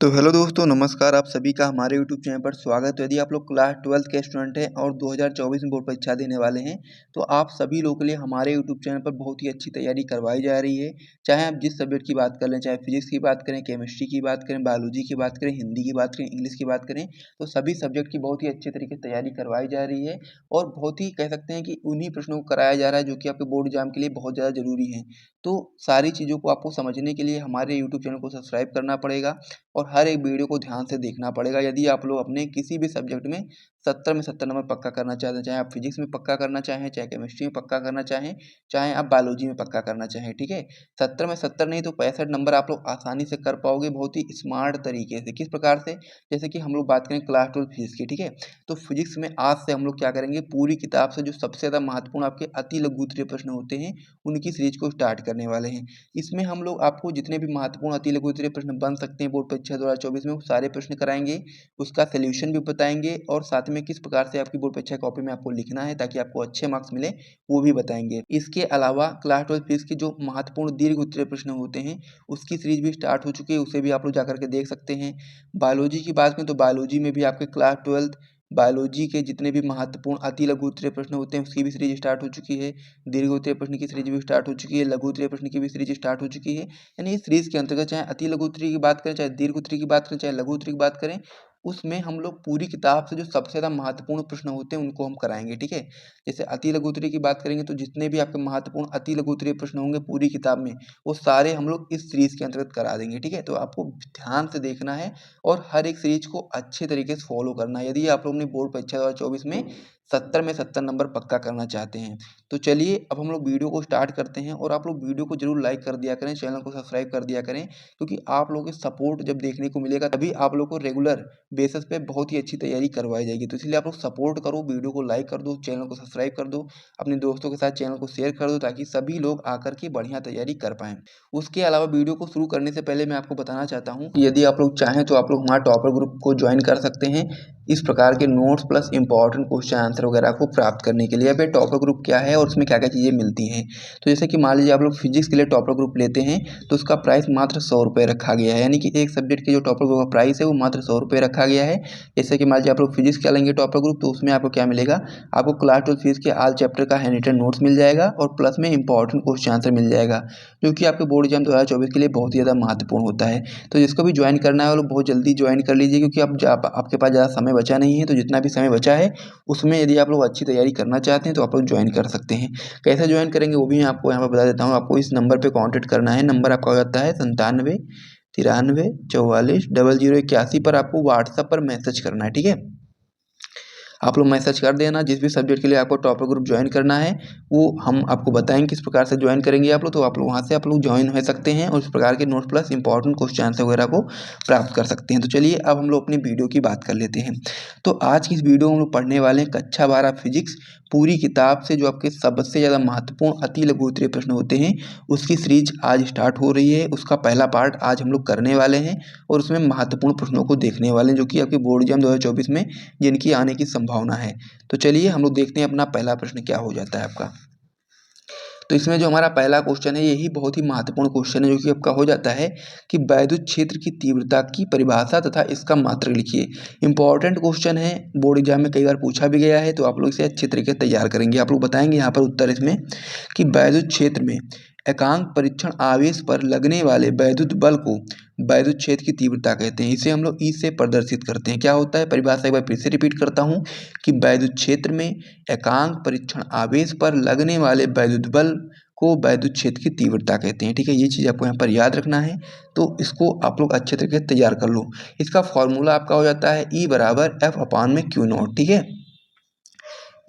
तो हेलो दोस्तों, नमस्कार। आप सभी का हमारे यूट्यूब चैनल पर स्वागत है। यदि आप लोग क्लास 12 के स्टूडेंट हैं और 2024 में बोर्ड परीक्षा देने वाले हैं, तो आप सभी लोगों के लिए हमारे यूट्यूब चैनल पर बहुत ही अच्छी तैयारी करवाई जा रही है। चाहे आप जिस सब्जेक्ट की बात कर लें, चाहे फिजिक्स की बात करें, केमिस्ट्री की बात करें, बायोलॉजी की बात करें, हिंदी की बात करें, इंग्लिश की बात करें, तो सभी सब्जेक्ट की बहुत ही अच्छे तरीके से तैयारी करवाई जा रही है। और बहुत ही कह सकते हैं कि उन्हीं प्रश्नों को कराया जा रहा है जो कि आपके बोर्ड एग्जाम के लिए बहुत ज़्यादा ज़रूरी है। तो सारी चीज़ों को आपको समझने के लिए हमारे यूट्यूब चैनल को सब्सक्राइब करना पड़ेगा और हर एक वीडियो को ध्यान से देखना पड़ेगा। यदि आप लोग अपने किसी भी सब्जेक्ट में 70 में 70 नंबर पक्का करना चाहते हैं, चाहे आप फिजिक्स में पक्का करना चाहें, चाहे केमिस्ट्री में पक्का करना चाहें, चाहे आप बायोलॉजी में पक्का करना चाहें, ठीक है। 70 में 70 नहीं तो 65 नंबर आप लोग आसानी से कर पाओगे बहुत ही स्मार्ट तरीके से। किस प्रकार से? जैसे कि हम लोग बात करें क्लास 12 फिजिक्स की, ठीक है। तो फिजिक्स में आज से हम लोग क्या करेंगे, पूरी किताब से जो सबसे ज़्यादा महत्वपूर्ण आपके अति लघु उत्तरीय प्रश्न होते हैं उनकी सीरीज को स्टार्ट करने वाले हैं। इसमें हम लोग आपको जितने भी महत्वपूर्ण अति लघु उत्तरीय प्रश्न बन सकते हैं बोर्ड परीक्षा 2024 में, वो सारे प्रश्न कराएंगे, उसका सॉल्यूशन भी बताएंगे और साथ में किस प्रकार से आपकी बोर्ड परीक्षा कॉपी में आपको लिखना है ताकि आपको अच्छे मार्क्स मिले वो भी बताएंगे। इसके अलावा क्लास 12 फिजिक्स के जो महत्वपूर्ण दीर्घ उत्तरीय प्रश्न होते हैं उसकी सीरीज भी स्टार्ट हो चुकी है, उसे भी आप लोग जाकर के देख सकते हैं। बायोलॉजी की बात करें तो बायोलॉजी में भी आपके क्लास 12 बायोलॉजी के जितने भी महत्वपूर्ण अति लघु उत्तरीय प्रश्न होते हैं उसकी भी सीरीज स्टार्ट हो चुकी है। दीर्घ उत्तरीय प्रश्न की सीरीज भी स्टार्ट हो चुकी है, लघु उत्तरीय प्रश्न की भी सीरीज स्टार्ट हो चुकी है। यानी इस सीरीज के अंतर्गत चाहे अति लघु उत्तरीय की बात करें, चाहे दीर्घ उत्तरीय की बात करें, चाहे लघु उत्तरीय की बात करें, उसमें हम लोग पूरी किताब से जो सबसे ज़्यादा महत्वपूर्ण प्रश्न होते हैं उनको हम कराएंगे, ठीक है। जैसे अति लघु उत्तरीय की बात करेंगे तो जितने भी आपके महत्वपूर्ण अति लघु उत्तरीय प्रश्न होंगे पूरी किताब में वो सारे हम लोग इस सीरीज के अंतर्गत करा देंगे, ठीक है। तो आपको ध्यान से देखना है और हर एक सीरीज को अच्छे तरीके से फॉलो करना है यदि आप लोग अपनी बोर्ड परीक्षा 2024 में 70 में 70 नंबर पक्का करना चाहते हैं। तो चलिए अब हम लोग वीडियो को स्टार्ट करते हैं और आप लोग वीडियो को जरूर लाइक कर दिया करें, चैनल को सब्सक्राइब कर दिया करें, क्योंकि आप लोगों के सपोर्ट जब देखने को मिलेगा तभी आप लोग को रेगुलर बेसिस पे बहुत ही अच्छी तैयारी करवाई जाएगी। तो इसलिए आप लोग सपोर्ट करो, वीडियो को लाइक कर दो, चैनल को सब्सक्राइब कर दो, अपने दोस्तों के साथ चैनल को शेयर कर दो ताकि सभी लोग आकर के बढ़िया तैयारी कर पाएँ। उसके अलावा वीडियो को शुरू करने से पहले मैं आपको बताना चाहता हूँ कि यदि आप लोग चाहें तो आप लोग हमारा टॉपर ग्रुप को ज्वाइन कर सकते हैं इस प्रकार के notes plus important question answer वगैरह को प्राप्त करने के लिए। अब ये टॉपर ग्रुप क्या है और उसमें क्या क्या चीज़ें मिलती हैं, तो जैसे कि मान लीजिए आप लोग फिजिक्स के लिए टॉपर ग्रुप लेते हैं तो उसका प्राइस मात्र 100 रुपये रखा गया है, यानी कि एक सब्जेक्ट के जो टॉपर ग्रुप का प्राइस है वो मात्र 100 रुपये रखा गया है। जैसे कि मान लीजिए आप लोग फिजिक्स का लेंगे टॉपर ग्रुप तो उसमें आपको क्या मिलेगा, आपको क्लास 12 फिजिक्स के ऑल चैप्टर का हैंड रिटन नोट्स मिल जाएगा और प्लस में इंपॉर्टेंट क्वेश्चन आंसर मिल जाएगा, जो कि आपके बोर्ड एग्जाम 2024 के लिए बहुत ही ज़्यादा महत्वपूर्ण होता है। तो जिसको भी ज्वाइन करना है वो लोग बहुत जल्दी ज्वाइन कर लीजिए, क्योंकि आपके पास ज़्यादा समय बचा नहीं है। तो जितना भी समय बचा है उसमें यदि आप लोग अच्छी तैयारी करना चाहते हैं तो आप लोग ज्वाइन कर सकते हैं। कैसे ज्वाइन करेंगे वो भी मैं आपको यहाँ पर बता देता हूँ। आपको इस नंबर पर कॉन्टैक्ट करना है, नंबर आपका हो जाता है 97 93 44 00 81 पर आपको व्हाट्सएप पर मैसेज करना है, ठीक है। आप लोग मैसेज कर देना जिस भी सब्जेक्ट के लिए आपको टॉपर ग्रुप ज्वाइन करना है वो हम आपको बताएंगे किस प्रकार से ज्वाइन करेंगे आप लोग, तो आप लोग वहाँ से आप लोग ज्वाइन हो सकते हैं और इस प्रकार के notes plus important question answer वगैरह को प्राप्त कर सकते हैं। तो चलिए अब हम लोग अपनी वीडियो की बात कर लेते हैं। तो आज की इस वीडियो में हम लोग पढ़ने वाले हैं कक्षा 12 फिजिक्स पूरी किताब से जो आपके सबसे ज़्यादा महत्वपूर्ण अति लघु उत्तरीय प्रश्न होते हैं उसकी सीरीज आज स्टार्ट हो रही है। उसका पहला पार्ट आज हम लोग करने वाले हैं और उसमें महत्वपूर्ण प्रश्नों को देखने वाले हैं जो कि आपके बोर्ड एग्जाम 2024 में जिनकी आने की संभावना है। तो चलिए हम लोग देखते हैं अपना पहला प्रश्न क्या हो जाता है आपका। तो इसमें जो हमारा पहला क्वेश्चन है यही बहुत ही महत्वपूर्ण क्वेश्चन है, जो कि आपका हो जाता है कि वैद्युत क्षेत्र की तीव्रता की परिभाषा तथा इसका मात्रक लिखिए। इंपॉर्टेंट क्वेश्चन है, बोर्ड एग्जाम में कई बार पूछा भी गया है, तो आप लोग इसे अच्छे तरीके से तैयार करेंगे। आप लोग बताएंगे यहाँ पर उत्तर इसमें कि वैद्युत क्षेत्र में एकांक परीक्षण आवेश पर लगने वाले वैद्युत बल को वैद्युत क्षेत्र की तीव्रता कहते हैं। इसे हम लोग ई से प्रदर्शित करते हैं। क्या होता है परिभाषा, एक बार फिर से रिपीट करता हूँ कि वैद्युत क्षेत्र में एकांक परीक्षण आवेश पर लगने वाले वैद्युत बल को वैद्युत क्षेत्र की तीव्रता कहते हैं, ठीक है। ये चीज़ आपको यहाँ पर याद रखना है, तो इसको आप लोग अच्छे तरीके से तैयार कर लो। इसका फॉर्मूला आपका हो जाता है ई बराबर एफ अपान में क्यू नॉट, ठीक है।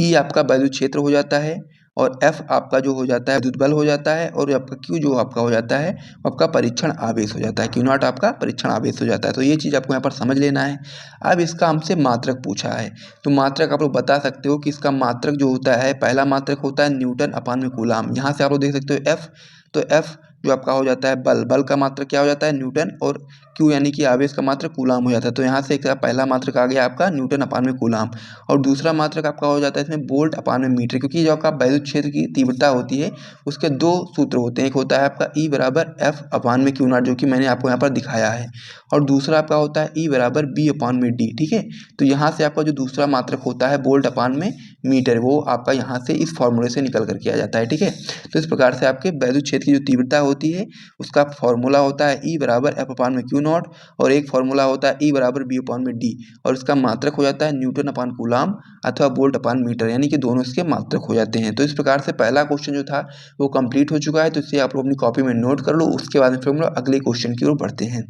ई आपका वैद्युत क्षेत्र हो जाता है और एफ आपका जो हो जाता है विद्युत बल हो जाता है और आपका क्यू जो आपका हो जाता है आपका परीक्षण आवेश हो जाता है, क्यू नॉट आपका परीक्षण आवेश हो जाता है। तो ये चीज़ आपको यहाँ पर समझ लेना है। अब इसका हमसे मात्रक पूछा है, तो मात्रक आप लोग बता सकते हो कि इसका मात्रक जो होता है पहला मात्रक होता है न्यूटन अपान में कूलाम। यहाँ से आप लोग देख सकते हो एफ, तो एफ जो आपका हो जाता है बल का मात्रक क्या हो जाता है न्यूटन, और क्यू यानी कि आवेश का मात्रक कूलाम हो जाता है। तो यहाँ से एक पहला मात्रक आ गया आपका न्यूटन अपान में कूलाम, और दूसरा मात्रक आपका हो जाता है इसमें वोल्ट अपान में मीटर, क्योंकि जो आपका वैद्युत क्षेत्र की तीव्रता होती है उसके दो सूत्र होते हैं। एक होता है आपका E बराबर F अपान में क्यू नॉट, जो कि मैंने आपको यहाँ पर दिखाया है, और दूसरा आपका होता है E बराबर B अपान में D। ठीक है, तो यहाँ से आपका जो दूसरा मात्रक होता है वोल्ट अपान में मीटर, वो आपका यहाँ से इस फॉर्मूले से निकल करके आ जाता है। ठीक है, तो इस प्रकार से आपके वैद्युत क्षेत्र की जो तीव्रता होती है उसका फॉर्मूला होता है E बराबर F अपान में क्यू नॉट, और एक फॉर्मूला होता है E बराबर B अपान में D, और इसका मात्रक हो जाता है न्यूटन अपान कूलाम अथवा वोल्ट अपान मीटर, यानी कि दोनों इसके मात्रक हो जाते हैं। तो इस प्रकार से पहला क्वेश्चन जो था वो कंप्लीट हो चुका है, तो इसे आप लोग अपनी कॉपी में नोट कर लो। उसके बाद में फिर हम लोग अगले क्वेश्चन की ओर बढ़ते हैं।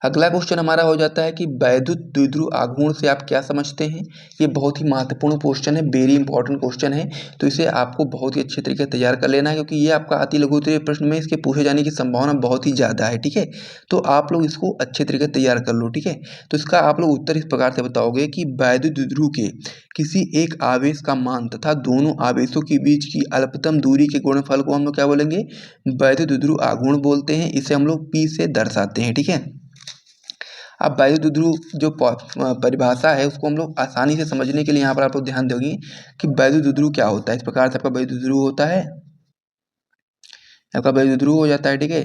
अगला क्वेश्चन हमारा हो जाता है कि वैद्युत द्विध्रुव आघूर्ण से आप क्या समझते हैं। ये बहुत ही महत्वपूर्ण क्वेश्चन है, वेरी इंपॉर्टेंट क्वेश्चन है, तो इसे आपको बहुत ही अच्छे तरीके से तैयार कर लेना है, क्योंकि ये आपका अति लघु उत्तरीय प्रश्न में इसके पूछे जाने की संभावना बहुत ही ज़्यादा है। ठीक है, तो आप लोग इसको अच्छे तरीके से तैयार कर लो। ठीक है, तो इसका आप लोग उत्तर इस प्रकार से बताओगे कि वैद्युत द्विध्रुव के किसी एक आवेश का मान तथा दोनों आवेशों के बीच की अल्पतम दूरी के गुणनफल को हम लोग क्या बोलेंगे, वैद्युत द्विध्रुव आघूर्ण बोलते हैं। इसे हम लोग P से दर्शाते हैं। ठीक है, अब वैद्युत द्विध्रुव जो परिभाषा है उसको हम लोग आसानी से समझने के लिए यहाँ पर आप लोग ध्यान दोगे कि वैद्युत द्विध्रुव क्या होता है। इस प्रकार से आपका वैद्युत द्विध्रुव होता है, आपका वैद्युत द्विध्रुव हो जाता है। ठीक है,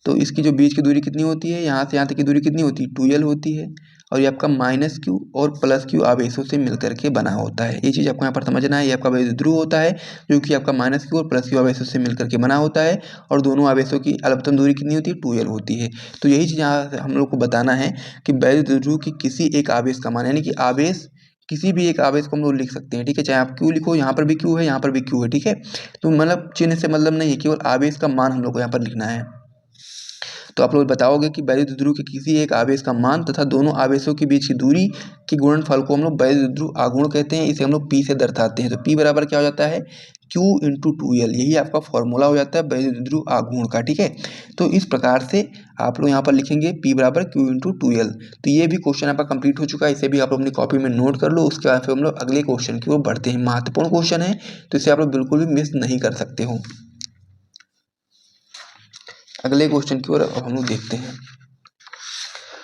तो इसकी जो बीच की दूरी कितनी होती है, यहाँ से यहाँ तक की दूरी कितनी होती है, 2L होती है, और ये आपका -Q और +Q आवेशों से मिलकर के बना होता है। ये चीज़ आपको यहाँ पर समझना है। ये आपका वैद्युत ध्रुव होता है जो कि आपका -Q और +Q आवेशों से मिलकर के बना होता है, और दोनों आवेशों की अल्पतम दूरी कितनी होती है, 2L होती है। तो यही चीज़ यहाँ से हम लोग को बताना है कि वैद्युत ध्रुव की किसी एक आवेश का मान, यानी कि आवेश किसी भी एक आवेश को हम लोग लिख सकते हैं। ठीक है, चाहे आप Q लिखो, यहाँ पर भी Q है, यहाँ पर भी Q है। ठीक है, तो मतलब चिन्ह से मतलब नहीं है, केवल आवेश का मान हम लोग को यहाँ पर लिखना है। तो आप लोग बताओगे कि वैद्युत द्विध्रुव के किसी एक आवेश का मान तथा दोनों आवेशों के बीच की दूरी के गुणनफल को हम लोग वैद्युत द्विध्रुव आघूर्ण कहते हैं। इसे हम लोग P से दर्शाते हैं। तो P बराबर क्या हो जाता है, Q × 2L, यही आपका फॉर्मूला हो जाता है वैद्युत द्विध्रुव आघूर्ण का। ठीक है, तो इस प्रकार से आप लोग यहाँ पर लिखेंगे P बराबर Q × 2L। तो ये भी क्वेश्चन आपका कंप्लीट हो चुका है, इसे भी आप लोग अपनी कॉपी में नोट कर लो। उसके बाद फिर हम लोग अगले क्वेश्चन की ओर बढ़ते हैं। महत्वपूर्ण क्वेश्चन है, तो इसे आप लोग बिल्कुल भी मिस नहीं कर सकते हो। अगले क्वेश्चन की ओर अब हम लोग देखते हैं।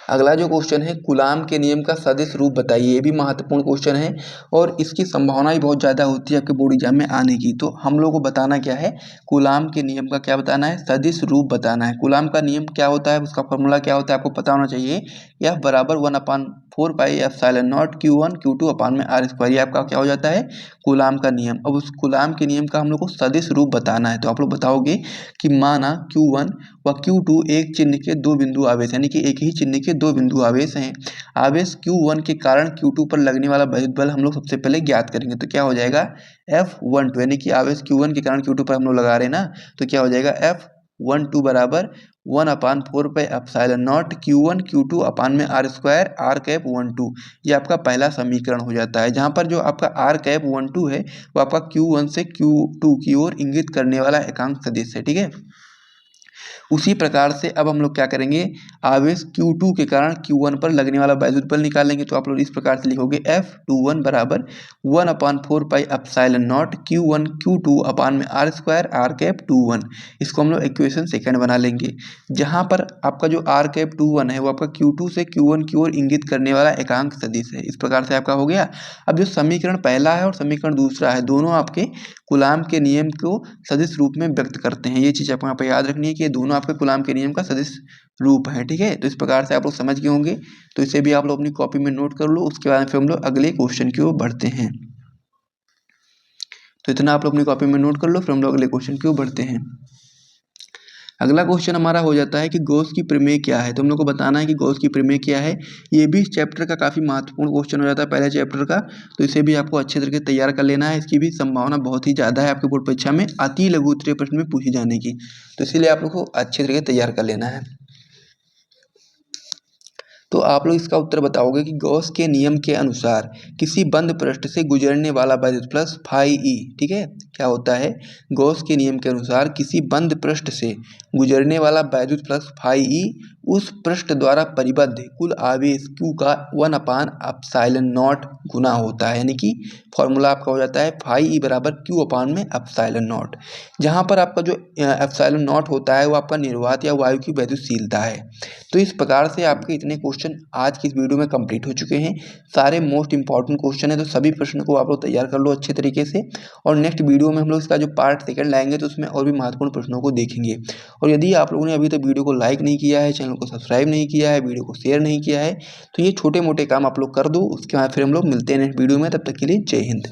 अगला जो क्वेश्चन है, कूलाम के नियम का सदिश रूप बताइए। ये भी महत्वपूर्ण क्वेश्चन है और इसकी संभावना ही बहुत ज़्यादा होती है आपके बोर्ड एग्जाम में आने की। तो हम लोग को बताना क्या है, कूलाम के नियम का क्या बताना है, सदिश रूप बताना है। कूलाम का नियम क्या होता है, उसका फॉर्मूला क्या होता है, आपको पता होना चाहिए। F बराबर 1/4 pi epsilon not Q1 Q2 अपान में R², ये आपका क्या हो जाता है, कूलाम का नियम। अब उस कूलाम के नियम का हम लोग को सदिश रूप बताना है। तो आप लोग बताओगे कि माना Q1 व Q2 एक चिन्ह के दो बिंदु आवेश, यानी कि एक ही चिन्ह के दो बिंदु आवेश हैं। आवेश Q1 के कारण Q2 पर लगने वाला विद्युत बल हम लोग सबसे पहले ज्ञात करेंगे। तो क्या हो जाएगा, F12, यानी कि आवेश Q1 के कारण Q2 पर हम लोग लगा रहे हैं ना, तो क्या हो जाएगा, F12 बराबर 1/4 pi epsilon not Q1 Q2 अपान में R²R⁻12। ये आपका पहला समीकरण हो जाता है, जहाँ पर जो आपका R⁻12 है वो आपका Q1 से Q2 की ओर इंगित करने वाला एकांक सदिश है। ठीक है, उसी प्रकार से अब हम लोग क्या करेंगे, आवेश Q2 के कारण Q1 पर लगने वाला वैद्युत बल निकालेंगे। तो आप लोग इस प्रकार से लिखोगे F21 बराबर 1/4 pi epsilon not Q1 Q2 अपान में R²R⁻21। इसको हम लोग इक्वेशन सेकंड बना लेंगे, जहाँ पर आपका जो R⁻21 है वो आपका Q2 से Q1 की ओर इंगित करने वाला एकांक सदिश है। इस प्रकार से आपका हो गया। अब जो समीकरण पहला है और समीकरण दूसरा है, दोनों आपके कूलाम के नियम को सदिश रूप में व्यक्त करते हैं। ये चीज़ आपको यहाँ पर याद रखनी है कि ये दोनों आपके कूलाम के नियम का सदिश रूप है। ठीक है, तो इस प्रकार से आप लोग समझ गए होंगे, तो इसे भी आप लोग अपनी कॉपी में नोट कर लो। उसके बाद फिर हम लोग अगले क्वेश्चन की ओर बढ़ते हैं। तो इतना आप लोग अपनी कॉपी में नोट कर लो, फिर हम लोग अगले क्वेश्चन की ओर बढ़ते हैं। अगला क्वेश्चन हमारा हो जाता है कि गॉस की प्रमेय क्या है। तो हम लोग को बताना है कि गॉस की प्रमेय क्या है। ये भी चैप्टर का काफ़ी महत्वपूर्ण क्वेश्चन हो जाता है, पहले चैप्टर का। तो इसे भी आपको अच्छे तरीके से तैयार कर लेना है। इसकी भी संभावना बहुत ही ज़्यादा है आपके बोर्ड परीक्षा में अति लघु उत्तरीय प्रश्न में पूछी जाने की। तो इसीलिए आप लोग को अच्छे तरीके से तैयार कर लेना है। तो आप लोग इसका उत्तर बताओगे कि गॉस के नियम के अनुसार किसी बंद पृष्ठ से गुजरने वाला वैद्युत फ्लक्स फाई ई, ठीक है, क्या होता है, गॉस के नियम के अनुसार किसी बंद पृष्ठ से गुजरने वाला वैद्युत फ्लक्स फाई ई उस पृष्ठ द्वारा परिबद्ध कुल आवेश Q का 1/ε0 गुना होता है। यानी कि फॉर्मूला आपका हो जाता है फाई बराबर Q/ε0, जहाँ पर आपका जो ε0 होता है वो आपका निर्वात या वायु की वैद्युतशीलता है। तो इस प्रकार से आपके इतने क्वेश्चन आज की इस वीडियो में कंप्लीट हो चुके हैं। सारे मोस्ट इंपॉर्टेंट क्वेश्चन है, तो सभी प्रश्न को आप लोग तैयार कर लो अच्छे तरीके से। और नेक्स्ट वीडियो में हम लोग इसका जो पार्ट सेकंड लाएंगे तो उसमें और भी महत्वपूर्ण प्रश्नों को देखेंगे। और यदि आप लोगों ने अभी तक वीडियो को लाइक नहीं किया है, चैनल को सब्सक्राइब नहीं किया है, वीडियो को शेयर नहीं किया है, तो ये छोटे मोटे काम आप लोग कर दो। उसके बाद फिर हम लोग मिलते हैं नेक्स्ट वीडियो में। तब तक के लिए जय हिंद।